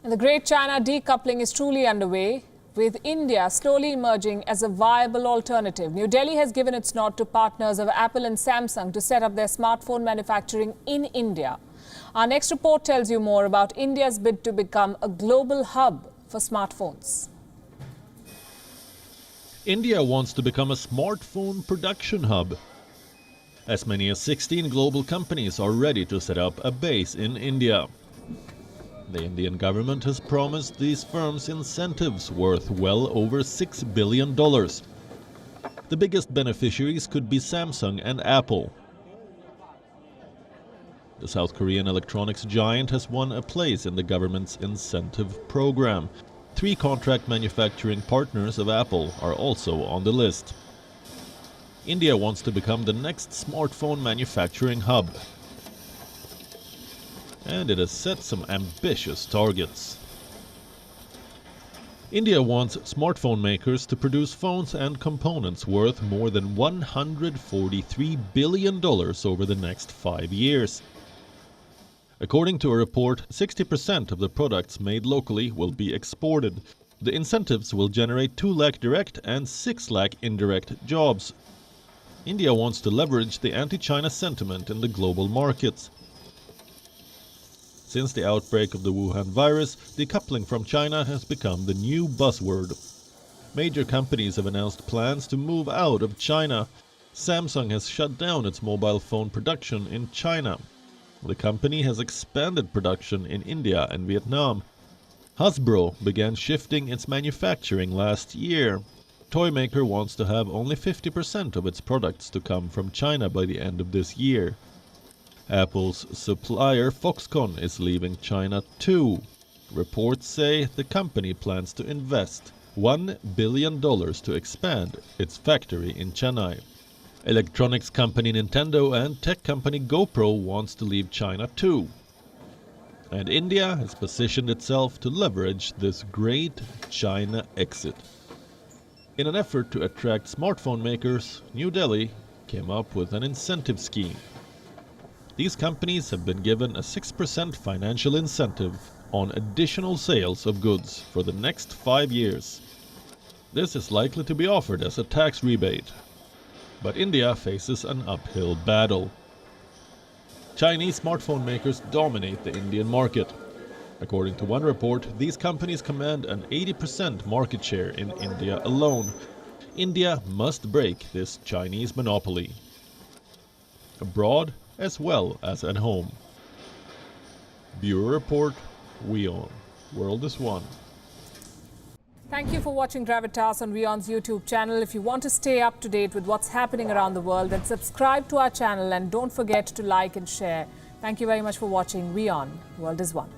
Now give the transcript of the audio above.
And the Great China decoupling is truly underway, with India slowly emerging as a viable alternative. New Delhi has given its nod to partners of Apple and Samsung to set up their smartphone manufacturing in India. Our next report tells you more about India's bid to become a global hub for smartphones. India wants to become a smartphone production hub. As many as 16 global companies are ready to set up a base in India. The Indian government has promised these firms incentives worth well over $6 billion. The biggest beneficiaries could be Samsung and Apple. The South Korean electronics giant has won a place in the government's incentive program. 3 contract manufacturing partners of Apple are also on the list. India wants to become the next smartphone manufacturing hub. And it has set some ambitious targets. India wants smartphone makers to produce phones and components worth more than $143 billion over the next 5 years. According to a report, 60% of the products made locally will be exported. The incentives will generate 2 lakh direct and 6 lakh indirect jobs. India wants to leverage the anti-China sentiment in the global markets. Since the outbreak of the Wuhan virus, decoupling from China has become the new buzzword. Major companies have announced plans to move out of China. Samsung has shut down its mobile phone production in China. The company has expanded production in India and Vietnam. Hasbro began shifting its manufacturing last year. Toy maker wants to have only 50% of its products to come from China by the end of this year. Apple's supplier Foxconn is leaving China too. Reports say the company plans to invest $1 billion to expand its factory in Chennai. Electronics company Nintendo and tech company GoPro wants to leave China too. And India has positioned itself to leverage this great China exit. In an effort to attract smartphone makers, New Delhi came up with an incentive scheme. These companies have been given a 6% financial incentive on additional sales of goods for the next 5 years. This is likely to be offered as a tax rebate. But India faces an uphill battle. Chinese smartphone makers dominate the Indian market. According to one report, these companies command an 80% market share in India alone. India must break this Chinese monopoly, abroad as well as at home. Bureau Report, WION. World is One. Thank you for watching Gravitas on WION's YouTube channel. If you want to stay up to date with what's happening around the world, then subscribe to our channel and don't forget to like and share. Thank you very much for watching WION. World is One.